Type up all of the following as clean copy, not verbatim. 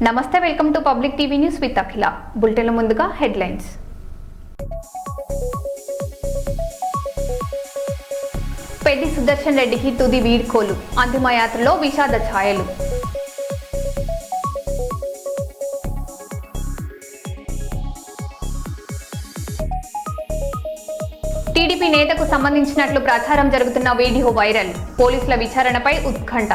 నమస్తే, welcome to public TV news with Akhila. బులెటిన్ల ముందుగా హెడ్లైన్స్. పెద్ది సుదర్శన్ రెడ్డికి తుది వీడ్కోలు, అంతిమయాత్రలో విషాద ఛాయలు. టీడీపీ నేతకు సంబంధించినట్లు ప్రచారం జరుగుతున్న వీడియో వైరల్, పోలీసుల విచారణపై ఉత్కంఠ.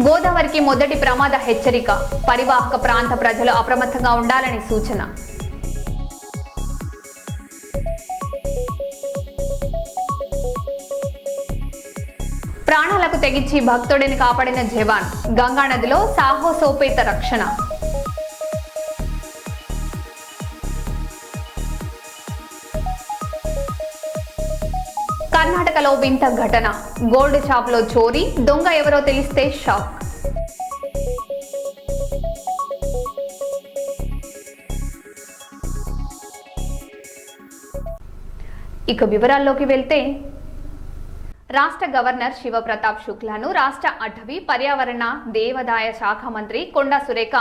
గోదావరికి మొదటి ప్రమాద హెచ్చరిక, పరివాహక ప్రాంత ప్రజలు అప్రమత్తంగా ఉండాలని సూచన. ప్రాణాలకు తెగించి భక్తుడిని కాపాడిన జవాన్, గంగానదిలో సాహసోపేత రక్షణ. కర్ణాటకలో వింత ఘటన, గోల్డ్ షాప్ లో చోరీ, దొంగ ఎవరో తెలిస్తే షాక్. ఇక వివరాల్లోకి వెళ్తే, రాష్ట్ర గవర్నర్ శివప్రతాప్ శుక్లాను రాష్ట్ర అటవీ, పర్యావరణ, దేవాదాయ శాఖ మంత్రి కొండా సురేఖ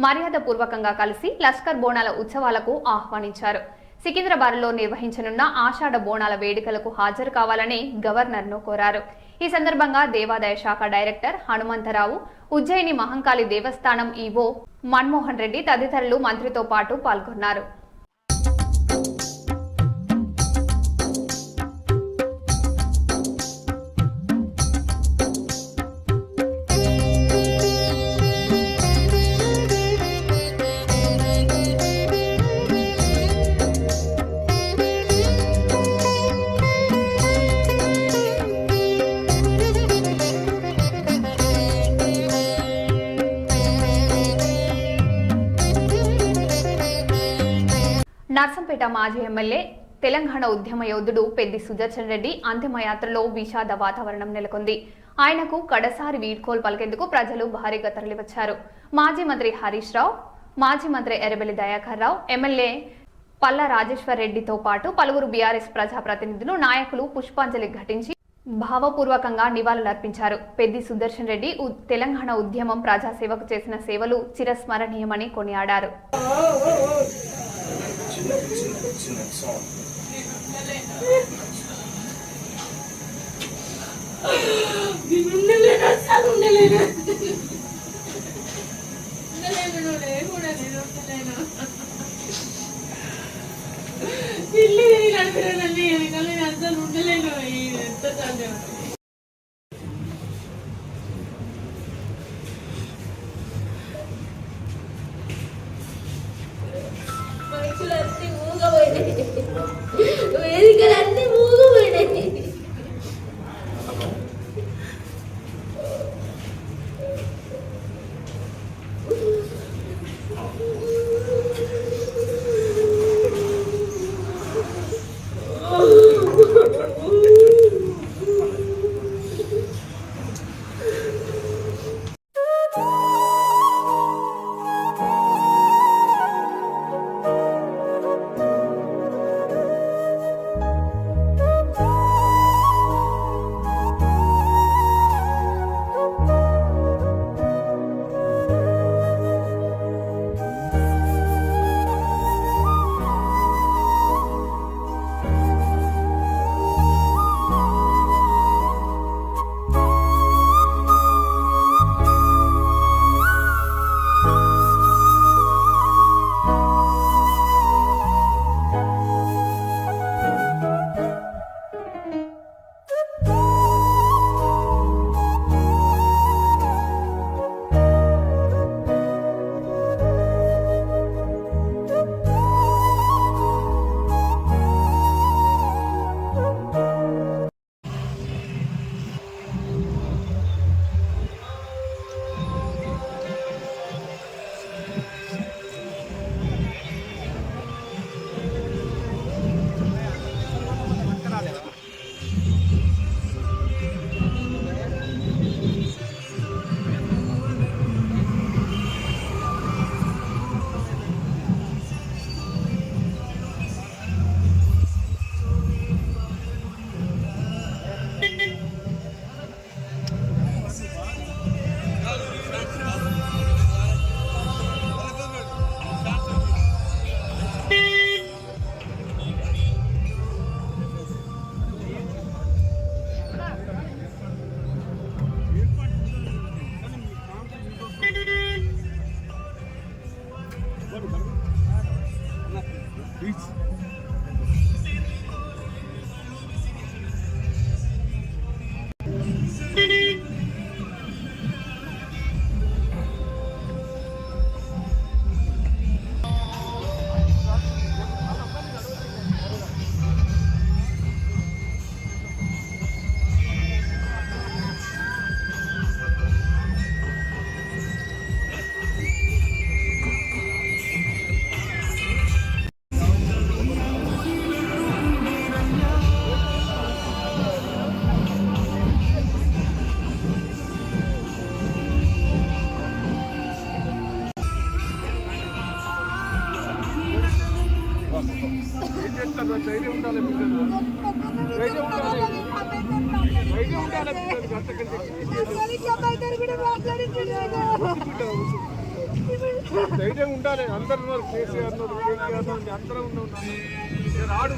మర్యాదపూర్వకంగా కలిసి లష్కర్ బోనాల ఉత్సవాలకు ఆహ్వానించారు. సికింద్రాబాద్లో నిర్వహించనున్న ఆషాఢ బోనాల వేడుకలకు హాజరు కావాలని గవర్నర్ను కోరారు. ఈ సందర్భంగా దేవాదాయ శాఖ డైరెక్టర్ హనుమంతరావు, ఉజ్జయిని మహంకాళి దేవస్థానం ఈవో మన్మోహన్ రెడ్డి తదితరులు మంత్రితో పాటు పాల్గొన్నారు. నర్సంపేట మాజీ ఎమ్మెల్యే, తెలంగాణ ఉద్యమ యోధుడు పెద్ది సుదర్శన్ రెడ్డి అంతిమయాత్రలో విషాద వాతావరణం నెలకొంది. ఆయనకు కడసారి వీడ్కోలు పలికేందుకు ప్రజలు భారీగా తరలివచ్చారు. మాజీ మంత్రి హరీష్ రావు, మాజీ మంత్రి ఎర్రబెల్లి దయాకర్ రావు, ఎమ్మెల్యే పల్లా రాజేశ్వర్ రెడ్డితో పాటు పలువురు బీఆర్ఎస్ ప్రజాప్రతినిధులు, నాయకులు పుష్పాంజలి ఘటించి భావపూర్వకంగా నివాళులర్పించారు. పెద్ది సుదర్శన్ రెడ్డి తెలంగాణ ఉద్యమం, ప్రజాసేవకు చేసిన సేవలు చిరస్మరణీయమని కొనియాడారు. వేదికలన్నీ మూగపోయినాయి. ధైర్యం ఉండాలి. అందరు ఉన్నారు, కేసీఆర్ అందరూ ఉన్నారు. రాడు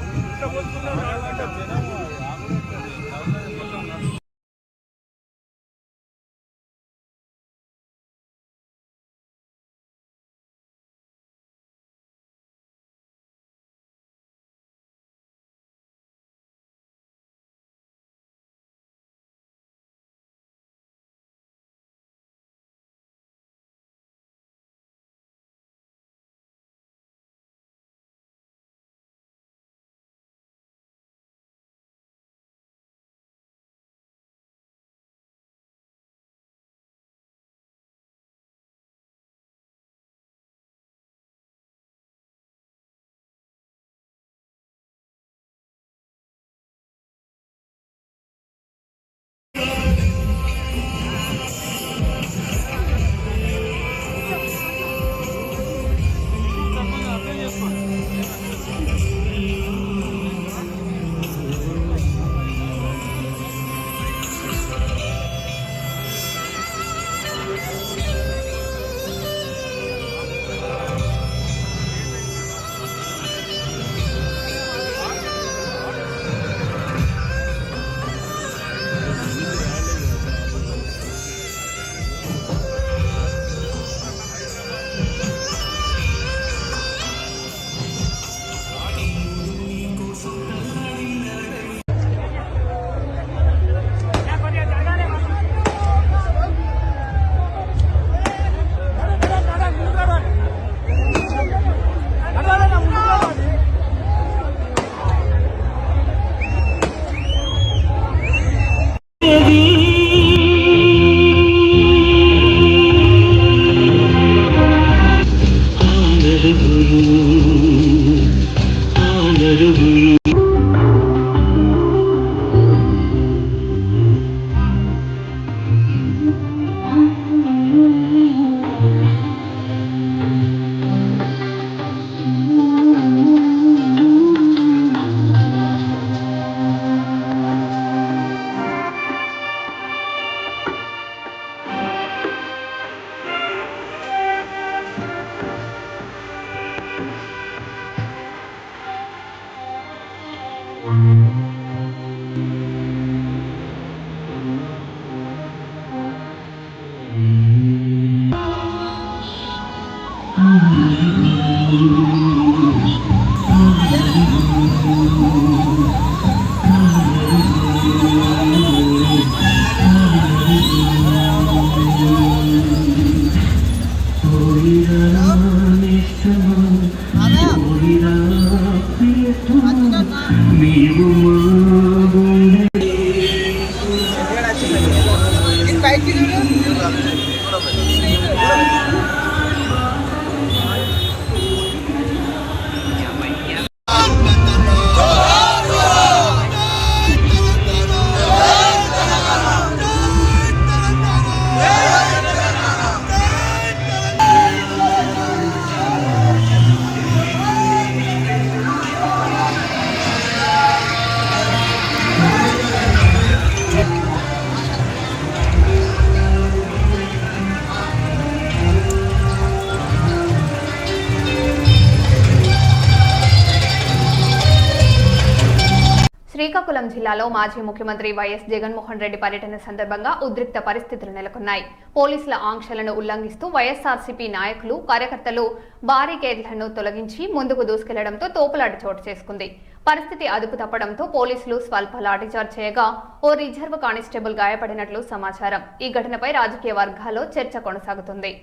శ్రీకాకుళం జిల్లాలో మాజీ ముఖ్యమంత్రి వైఎస్ జగన్మోహన్ రెడ్డి పర్యటన సందర్భంగా ఉద్రిక్త పరిస్థితులు నెలకొన్నాయి. పోలీసుల ఆంక్షలను ఉల్లంఘిస్తూ వైఎస్ఆర్సీపీ నాయకులు, కార్యకర్తలు బారికేడ్లను తొలగించి ముందుకు దూసుకెళ్లడంతో తోపులాట చోటు చేసుకుంది. పరిస్థితి అదుపు తప్పడంతో పోలీసులు స్వల్ప లాఠీచార్జ్ చేయగా ఓ రిజర్వ్ కానిస్టేబుల్ గాయపడినట్లు సమాచారం. ఈ ఘటనపై రాజకీయ వర్గాల్లో చర్చ కొనసాగుతుంది.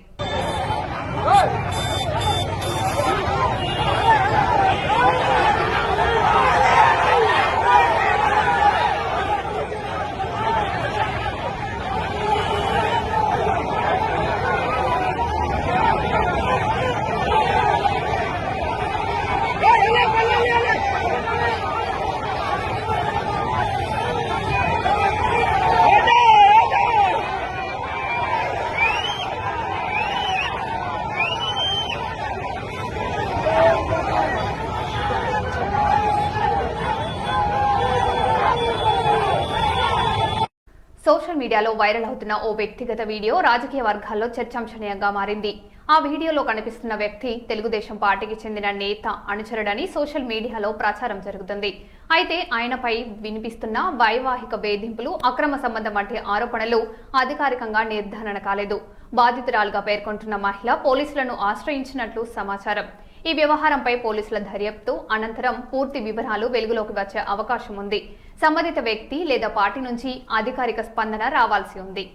సోషల్ మీడియాలో వైరల్ అవుతున్న ఓ వ్యక్తిగత వీడియో రాజకీయ వర్గాల్లో చర్చాంశనీయంగా మారింది. ఆ వీడియోలో కనిపిస్తున్న వ్యక్తి తెలుగుదేశం పార్టీకి చెందిన నేత అనుచరుడని సోషల్ మీడియాలో ప్రచారం జరుగుతుంది. అయితే ఆయనపై వినిపిస్తున్న వైవాహిక వేధింపులు, అక్రమ సంబంధం వంటి ఆరోపణలు అధికారికంగా నిర్ధారణ కాలేదు. బాధితురాలుగా పేర్కొంటున్న మహిళ పోలీసులను ఆశ్రయించినట్లు సమాచారం. ఈ వ్యవహారంపై పోలీసుల దర్యాప్తు అనంతరం పూర్తి వివరాలు వెలుగులోకి వచ్చే అవకాశం ఉంది. సంబంధిత వ్యక్తి లేదా పార్టీ నుంచి అధికారిక స్పందన రావాల్సి ఉంది.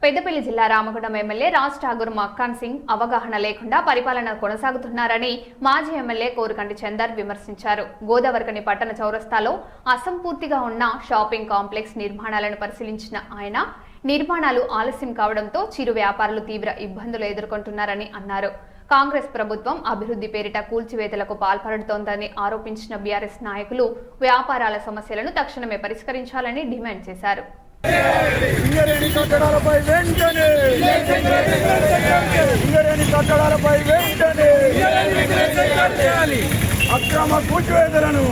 పెద్దపల్లి జిల్లా రామగుండం ఎమ్మెల్యే రాజ్ ఠాగూర్ మక్కాన్ సింగ్ అవగాహన లేకుండా పరిపాలన కొనసాగుతున్నారని మాజీ ఎమ్మెల్యే కోరుకంటి చందర్ విమర్శించారు. గోదావరికని పట్టణ చౌరస్తాలో అసంపూర్తిగా ఉన్న షాపింగ్ కాంప్లెక్స్ నిర్మాణాలను పరిశీలించిన ఆయన నిర్మాణాలు ఆలస్యం కావడంతో చిరు వ్యాపారులు తీవ్ర ఇబ్బందులు ఎదుర్కొంటున్నారని అన్నారు. కాంగ్రెస్ ప్రభుత్వం అభివృద్ధి పేరిట కూల్చివేతలకు పాల్పడుతోందని ఆరోపించిన బీఆర్ఎస్ నాయకులు వ్యాపారాల సమస్యలను తక్షణమే పరిష్కరించాలని డిమాండ్ చేశారు. సింగరేణి కట్టడాలపై వెంటనే అక్రమ కూల్చివేతలను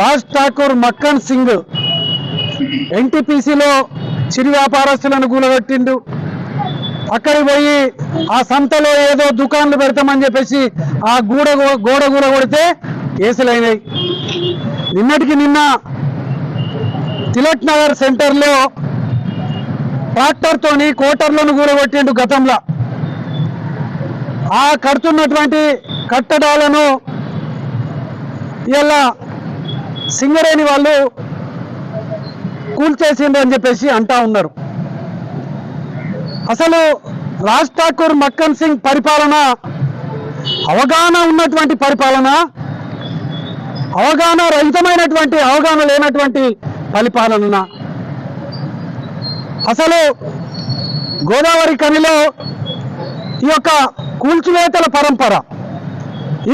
రాజ్ ఠాకూర్ మక్కన్ సింగ్ ఎన్టీపీసీలో చిరు వ్యాపారస్తులను కూలగొట్టిండు. అక్కడికి పోయి ఆ సంతలో ఏదో దుకాన్లు పెడతామని చెప్పేసి ఆ గోడ కూలగొడితే కేసులైనాయి. నిన్నటికి నిన్న తిలక్ నగర్ సెంటర్లో ట్రాక్టర్తోని కోటర్లను కూలగొట్టిండు. గతంలో ఆ కడుతున్నటువంటి కట్టడాలను ఇలా సింగరేణి వాళ్ళు కూల్చేసిండ్రు అని చెప్పేసి అంటా ఉన్నారు. అసలు రాజ్ ఠాకూర్ మక్కన్ సింగ్ పరిపాలన అవగాహన ఉన్నటువంటి పరిపాలన, అవగాహన రహితమైనటువంటి, అవగాహన లేనటువంటి పరిపాలన. అసలు గోదావరి కనిలో ఈ యొక్క కూల్చివేతల పరంపర,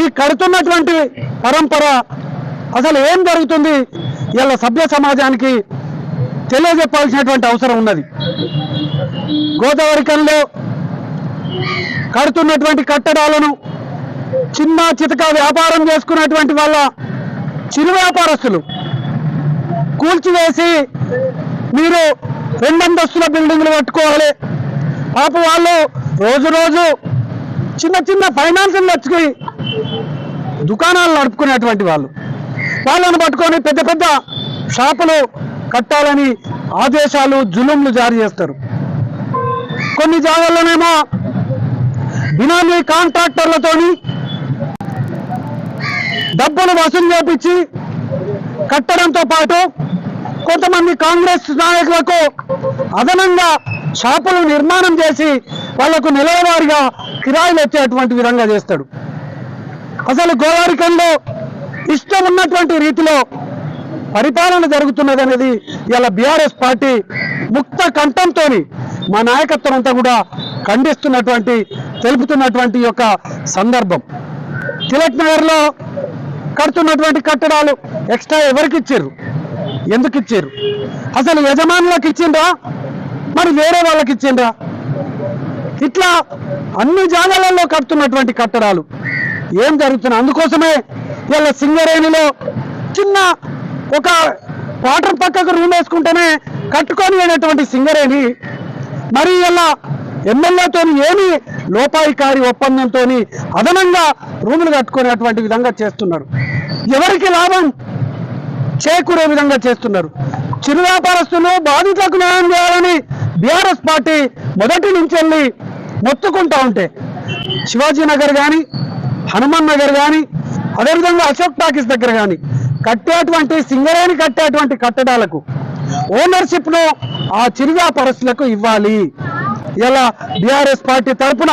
ఈ కడుతున్నటువంటి పరంపర అసలు ఏం జరుగుతుంది ఇలా సభ్య సమాజానికి తెలియజెప్పాల్సినటువంటి అవసరం ఉన్నది. గోదావరి కనిలో కడుతున్నటువంటి కట్టడాలను చిన్న చితక వ్యాపారం చేసుకున్నటువంటి వాళ్ళ చిరు వ్యాపారస్తులు కూల్చివేసి మీరు 2 అంతస్తుల బిల్డింగ్లు కట్టుకోవాలి. పాప వాళ్ళు రోజు రోజు చిన్న చిన్న ఫైనాన్షియల్ వచ్చి దుకాణాలు నడుపుకునేటువంటి వాళ్ళను పట్టుకొని పెద్ద పెద్ద షాపులు కట్టాలని ఆదేశాలు, జులుంలు జారీ చేస్తారు. కొన్ని జాగాల్లోనేమో బినామీ కాంట్రాక్టర్లతోని డబ్బులు వసూలు చేపించి కట్టడంతో పాటు కొంతమంది కాంగ్రెస్ నాయకులకు అదనంగా షాపులు నిర్మాణం చేసి వాళ్లకు నెలవారీగా కిరాయిలు వచ్చేటువంటి విధంగా చేస్తాడు. అసలు గోదావరికంలో ఇష్టం ఉన్నటువంటి రీతిలో పరిపాలన జరుగుతున్నది అనేది ఇలా బీఆర్ఎస్ పార్టీ ముక్త కంఠంతో మా నాయకత్వం అంతా కూడా ఖండిస్తున్నటువంటి, తెలుపుతున్నటువంటి యొక్క సందర్భం. తిలక్ నగర్లో కడుతున్నటువంటి కట్టడాలు ఎక్స్ట్రా ఎవరికి ఇచ్చారు, ఎందుకు ఇచ్చారు? అసలు యజమానులకు ఇచ్చిండ్రా, మరి వేరే వాళ్ళకి ఇచ్చిండ్రా? ఇట్లా అన్ని జాగాలలో కడుతున్నటువంటి కట్టడాలు ఏం జరుగుతున్నాయి? అందుకోసమే ఇలా సింగరేణిలో చిన్న ఒక వాటర్ పక్కకు రూమ్ వేసుకుంటేనే కట్టుకొని వెళ్ళేటువంటి సింగరేణి మరి ఇలా ఎమ్మెల్యేతో ఏమి లోపాయికారి ఒప్పందంతో అదనంగా రూములు కట్టుకునేటువంటి విధంగా చేస్తున్నారు. ఎవరికి లాభం చేకూరే విధంగా చేస్తున్నారు. చిరు వ్యాపారస్తులు బాధితులకు న్యాయం చేయాలని బీఆర్ఎస్ పార్టీ మొదటి నుంచి వెళ్ళి మొత్తుకుంటా ఉంటే శివాజీనగర్ కానీ, హనుమాన్ నగర్ కానీ, అదేవిధంగా అశోక్ టాకీస్ దగ్గర కానీ కట్టేటువంటి సింగరేణి కట్టేటువంటి కట్టడాలకు ఓనర్షిప్ను ఆ చిరు వ్యాపారస్తులకు ఇవ్వాలి. ఇలా బీఆర్ఎస్ పార్టీ తరఫున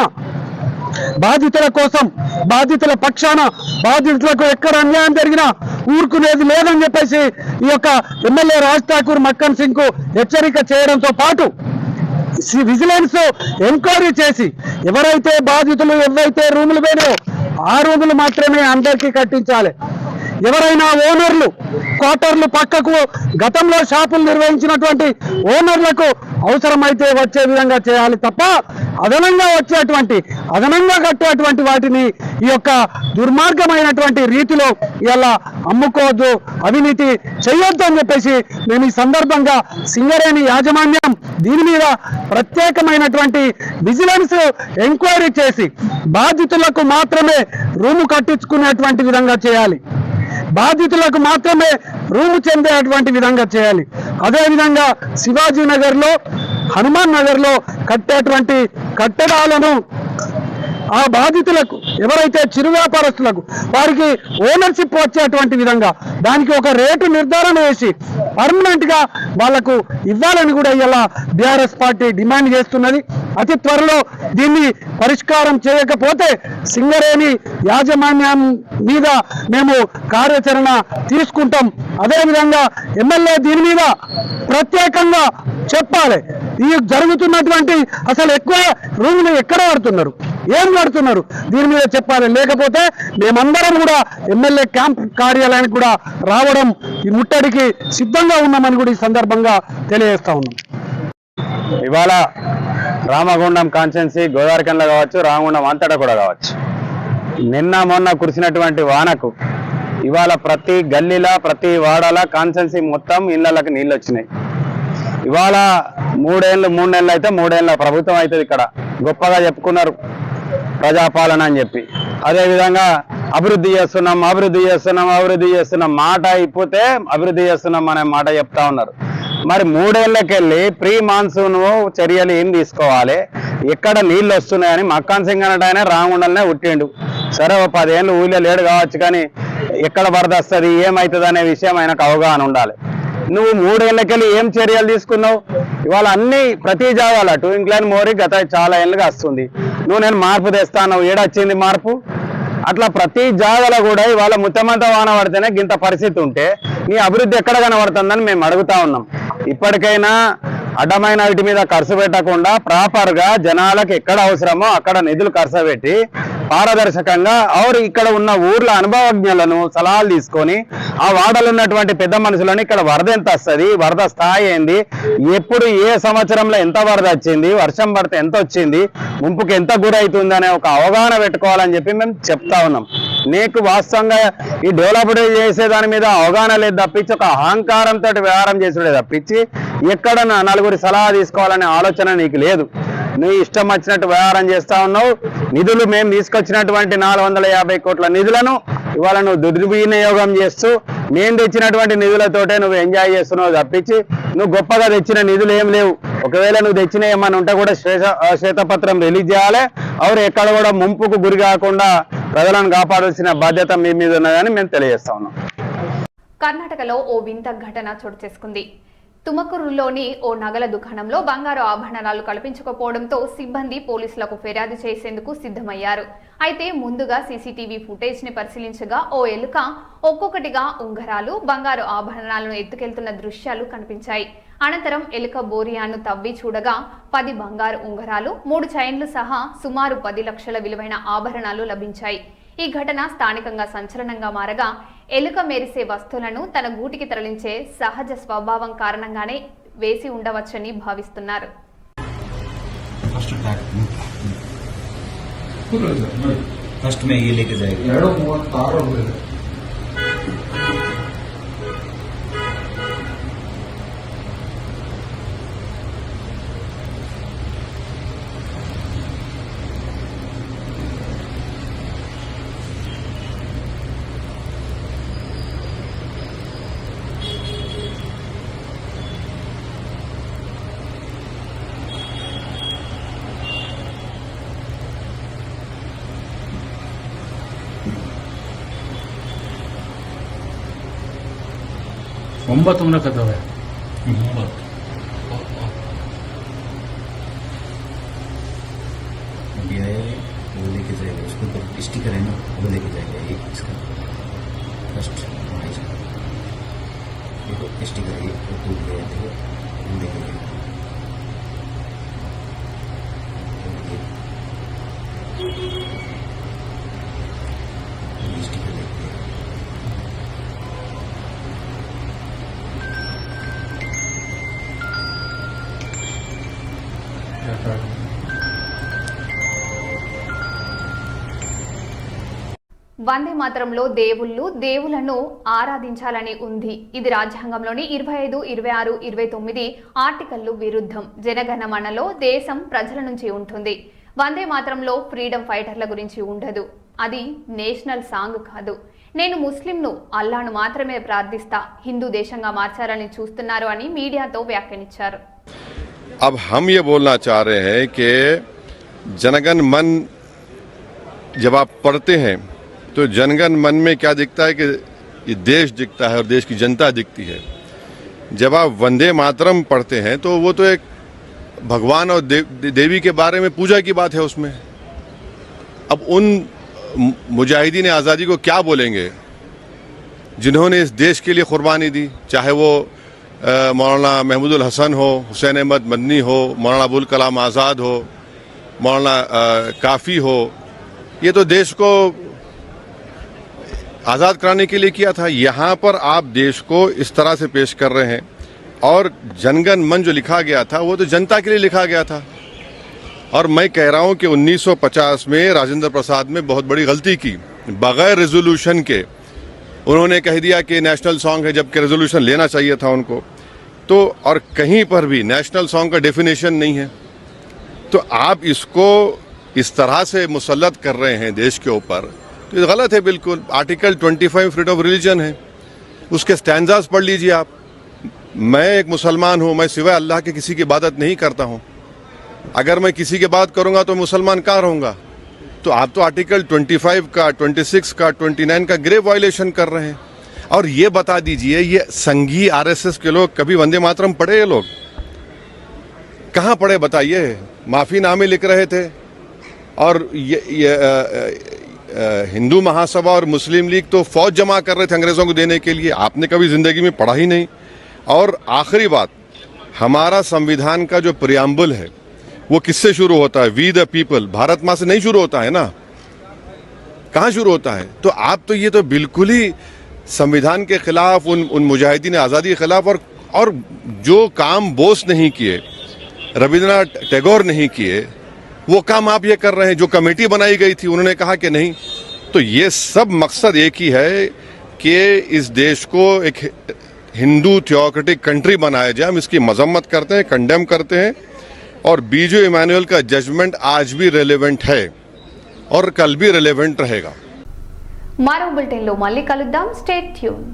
బాధితుల కోసం, బాధితుల పక్షాన, బాధితులకు ఎక్కడ అన్యాయం జరిగినా ఊరుకునేది లేదని చెప్పేసి ఈ యొక్క ఎమ్మెల్యే రాజ్ ఠాకూర్ మక్కన్ సింగ్ కు హెచ్చరిక చేయడంతో పాటు విజిలెన్స్ ఎంక్వైరీ చేసి ఎవరైతే బాధితులు ఎవరైతే రూములు పోయినాయో ఆ రూములు మాత్రమే అందరికీ కట్టించాలి. ఎవరైనా ఓనర్లు క్వార్టర్లు పక్కకు గతంలో షాపులు నిర్వహించినటువంటి ఓనర్లకు అవసరమైతే వచ్చే విధంగా చేయాలి తప్ప అదనంగా కట్టేటువంటి వాటిని ఈ యొక్క దుర్మార్గమైనటువంటి రీతిలో ఇలా అమ్ముకోవద్దు, అవినీతి చేయొద్దు అని చెప్పేసి మేము ఈ సందర్భంగా సింగరేణి యాజమాన్యం దీని మీద ప్రత్యేకమైనటువంటి విజిలెన్స్ ఎంక్వైరీ చేసి బాధితులకు మాత్రమే రూము కట్టించుకునేటువంటి విధంగా చేయాలి. బాధితులకు మాత్రమే రూము చెందేటువంటి విధంగా చేయాలి. అదేవిధంగా శివాజీనగర్లో, హనుమాన్ నగర్లో కట్టేటువంటి కట్టడాలను ఆ బాధితులకు ఎవరైతే చిరు వ్యాపారస్తులకు వారికి ఓనర్షిప్ వచ్చేటువంటి విధంగా దానికి ఒక రేటు నిర్ధారణ చేసి పర్మనెంట్ గా వాళ్లకు ఇవ్వాలని కూడా ఇలా బీఆర్ఎస్ పార్టీ డిమాండ్ చేస్తున్నది. అతి త్వరలో దీన్ని పరిష్కారం చేయకపోతే సింగరేణి యాజమాన్యం మీద మేము కార్యాచరణ తీసుకుంటాం. అదేవిధంగా ఎమ్మెల్యే దీని మీద ప్రత్యేకంగా చెప్పాలి. ఈ జరుగుతున్నటువంటి అసలు ఎక్కువ రూములు ఎక్కడ కడుతున్నారు, ఏం కడుతున్నారు దీని మీద చెప్పాలి. లేకపోతే మేమందరం కూడా ఎమ్మెల్యే క్యాంప్ కార్యాలయానికి కూడా రావడం ఈ ముట్టడికి సిద్ధంగా ఉన్నామని కూడా ఈ సందర్భంగా తెలియజేస్తా ఉన్నాం. ఇవాళ రామగుండం కాన్స్టిట్యున్సీ గోదావరికంలో కావచ్చు, రామగుండం అంతటా కూడా కావచ్చు, నిన్న మొన్న కురిసినటువంటి వానకు ఇవాళ ప్రతి గల్లీలా ప్రతి వాడలా కాన్స్టిట్యున్సీ మొత్తం ఇళ్లకి నీళ్ళు వచ్చినాయి. ఇవాళ 3 నెలలు అయితే 3 ఏళ్ళ ప్రభుత్వం అవుతుంది. ఇక్కడ గొప్పగా చెప్పుకున్నారు ప్రజాపాలన అని చెప్పి. అదేవిధంగా అభివృద్ధి చేస్తున్నాం మాట అయిపోతే అభివృద్ధి చేస్తున్నాం అనే మాట చెప్తా ఉన్నారు. మరి 3 ఏళ్ళకెళ్ళి ప్రీ మాన్సూన్ చర్యలు ఏం తీసుకోవాలి, ఎక్కడ నీళ్ళు వస్తున్నాయని మక్కాన్ సింగ్ అన్నట్టు ఆయన రామగుండంలోనే ఉట్టిండు. సరే 10 ఏళ్ళు ఊళ్ళో లేడు కావచ్చు, కానీ ఎక్కడ వరద వస్తుంది ఏమవుతుంది అనే విషయం ఆయనకు అవగాహన ఉండాలి. నువ్వు 3 ఏళ్ళకెళ్ళి ఏం చర్యలు తీసుకున్నావు? ఇవాళ అన్ని ప్రతి జాగాల టూ ఇంక్లైన్ మోరీ గత చాలా ఏళ్ళుగా వస్తుంది. నేను మార్పు తెస్తాను, ఏడొచ్చింది మార్పు? అట్లా ప్రతి జాగాలో కూడా ఇవాళ ముత్తమంతా వాన పడితేనే గింత పరిస్థితి ఉంటే నీ అభివృద్ధి ఎక్కడ కనబడుతుందని మేము అడుగుతా ఉన్నాం. ఇప్పటికైనా అడ్డమైన వీటి మీద ఖర్చు పెట్టకుండా ప్రాపర్గా జనాలకు ఎక్కడ అవసరమో అక్కడ నిధులు ఖర్చు పెట్టి పారదర్శకంగా ఇక్కడ ఉన్న ఊర్ల అనుభవజ్ఞులను సలహాలు తీసుకొని ఆ వాడలు ఉన్నటువంటి పెద్ద మనుషులను ఇక్కడ వరద ఎంత వస్తుంది, వరద స్థాయి ఏంది, ఎప్పుడు ఏ సంవత్సరంలో ఎంత వరద వచ్చింది, వర్షం పడితే ఎంత వచ్చింది, ముంపుకి ఎంత గురవుతుంది అనే ఒక అవగాహన పెట్టుకోవాలని చెప్పి మేము చెప్తా ఉన్నాం. నీకు వాస్తవంగా ఈ డెవలప్డ్ చేసే దాని మీద అవగాహన లేదు తప్పించి ఒక అహంకారంతో వ్యవహారం చేసుడే తప్పించి ఎక్కడ నలుగురి సలహా తీసుకోవాలనే ఆలోచన నీకు లేదు. నువ్వు ఇష్టం వచ్చినట్టు వ్యవహారం చేస్తా ఉన్నావు. నిధులు మేము తీసుకొచ్చినటువంటి 450 కోట్ల నిధులను ఇవాళ నువ్వు దుర్వినియోగం చేస్తూ మేము తెచ్చినటువంటి నిధులతోటే నువ్వు ఎంజాయ్ చేస్తున్నావు తప్పించి నువ్వు గొప్పగా తెచ్చిన నిధులు ఏం లేవు. ఒకవేళ నువ్వు తెచ్చిన ఏమన్నా ఉంటే కూడా శ్వేతపత్రం రిలీజ్ చేయాలి. ఎక్కడ కూడా ముంపుకు గురి కాకుండా ప్రజలను కాపాడాల్సిన బాధ్యత మీ మీద ఉన్నదని మేము తెలియజేస్తా ఉన్నాం. కర్ణాటకలో ఓ వింత ఘటన చోటు చేసుకుంది. తుమకూరులోని ఓ నగల దుకాణంలో బంగారు ఆభరణాలు కల్పించకపోవడంతో సిబ్బంది పోలీసులకు ఫిర్యాదు చేసేందుకు సిద్ధమయ్యారు. అయితే ముందుగా సీసీటీవీ ఫుటేజ్ ని పరిశీలించగా ఓ ఎలుక ఒక్కొక్కటిగా ఉంగరాలు, బంగారు ఆభరణాలను ఎత్తుకెళ్తున్న దృశ్యాలు కనిపించాయి. అనంతరం ఎలుక బోరియాను తవ్వి చూడగా 10 బంగారు ఉంగరాలు, 3 చైన్లు సహా సుమారు 10 లక్షల విలువైన ఆభరణాలు లభించాయి. ఈ ఘటన స్థానికంగా సంచలనంగా మారగా ఎలుక మెరిసే వస్తువులను తన గూటికి తరలించే సహజ స్వభావం కారణంగానే వేసి ఉండవచ్చని భావిస్తున్నారు. 9 होना कदम है इंडिया है वो लेके जाएगा, उसके ऊपर स्टिकर है ना, वो लेके जाएगा। ये इसका फर्स्ट देखो स्टिकर है, वो टूट गया, देखो वो लेके जाएगा। स्टिकर लेके जाएगा। వందే మాతరంలో దేవుళ్లను ఆరాధించాలని ఉంది. ఇది రాజ్యాంగంలోని 25, 26, 29 ఆర్టికల్లు విరుద్ధం. జనగణమనలో దేశం ప్రజల నుంచి ఉంటుంది. వందే మాతరంలో ఫ్రీడమ్ ఫైటర్ల గురించి ఉండదు. అది నేషనల్ సాంగ్ కాదు. నేను ముస్లింను, అల్లాను మాత్రమే ప్రార్థిస్తా, హిందూ దేశంగా మార్చాలని చూస్తున్నారు అని మీడియాతో వ్యాఖ్యానించారు. अब हम ये बोलना चाह रहे हैं कि जनगण मन जब आप पढ़ते हैं तो जनगण मन में क्या दिखता है कि ये देश दिखता है और देश की जनता दिखती है। जब आप वंदे मातरम पढ़ते हैं तो वो तो एक भगवान और देवी के बारे में पूजा की बात है उसमें। अब उन मुजाहिदीन आज़ादी को क्या बोलेंगे जिन्होंने इस देश के लिए कुर्बानी दी, चाहे वो मौलाना महमूदुल हसन हो, हुसैन अहमद मदनी हो, मौलाना अबुल कलाम आज़ाद हो, मौलाना काफ़ी हो। ये तो देश को आज़ाद कराने के लिए किया था। यहाँ पर आप देश को इस तरह से पेश कर रहे हैं। और जनगण मन जो लिखा गया था वो तो जनता के लिए लिखा गया था। और मैं कह रहा हूँ कि 1950 में राजेंद्र प्रसाद में बहुत बड़ी गलती की, बगैर रेजोल्यूशन के उन्होंने कह दिया कि नेशनल सॉन्ग है, जबकि रेजोल्यूशन लेना चाहिए था उनको। तो और कहीं पर भी नेशनल सॉन्ग का डेफिनेशन नहीं है। तो आप इसको इस तरह से मुसल्लत कर रहे हैं देश के ऊपर, तो ये गलत है बिल्कुल। आर्टिकल 25 फ्रीडम ऑफ रिलीजन है, उसके स्टैंजास पढ़ लीजिए आप। मैं एक मुसलमान हूँ, मैं सिवाय अल्लाह के किसी की इबादत नहीं करता हूँ। अगर मैं किसी की बात करूँगा तो मुसलमान कहाँ रहूँगा? तो आप तो आर्टिकल 25 का, 26 का, 29 का ग्रेव वायलेशन कर रहे हैं। और ये बता दीजिए, ये संघी आरएसएस के लोग कभी वंदे मातरम पढ़े? ये लोग कहाँ पढ़े बताइए? माफीनामे लिख रहे थे। और हिंदू महासभा और मुस्लिम लीग तो फौज जमा कर रहे थे अंग्रेजों को देने के लिए। आपने कभी जिंदगी में पढ़ा ही नहीं। और आखिरी बात, हमारा संविधान का जो प्रियम्बल है वो किससे शुरू होता है? वी द पीपल, भारत माँ से नहीं शुरू होता है ना, कहाँ शुरू होता है? तो आप तो ये तो बिल्कुल ही संविधान के खिलाफ, उन मुजाहिदीन आज़ादी के खिलाफ। और जो काम बोस नहीं किए, रविंद्रनाथ टैगोर नहीं किए, वो काम आप ये कर रहे हैं। जो कमेटी बनाई गई थी उन्होंने कहा कि नहीं। तो ये सब मकसद एक ही है कि इस देश को एक हिंदू थियोक्रेटिक कंट्री बनाया जाए। हम इसकी मजम्मत करते हैं, कंडेम करते हैं। और बीजो इमानुएल का जजमेंट आज भी रेलेवेंट है और कल भी रेलेवेंट रहेगा। మరో బులెటిన్లో మళ్ళీ కలుద్దాం. Stay tune.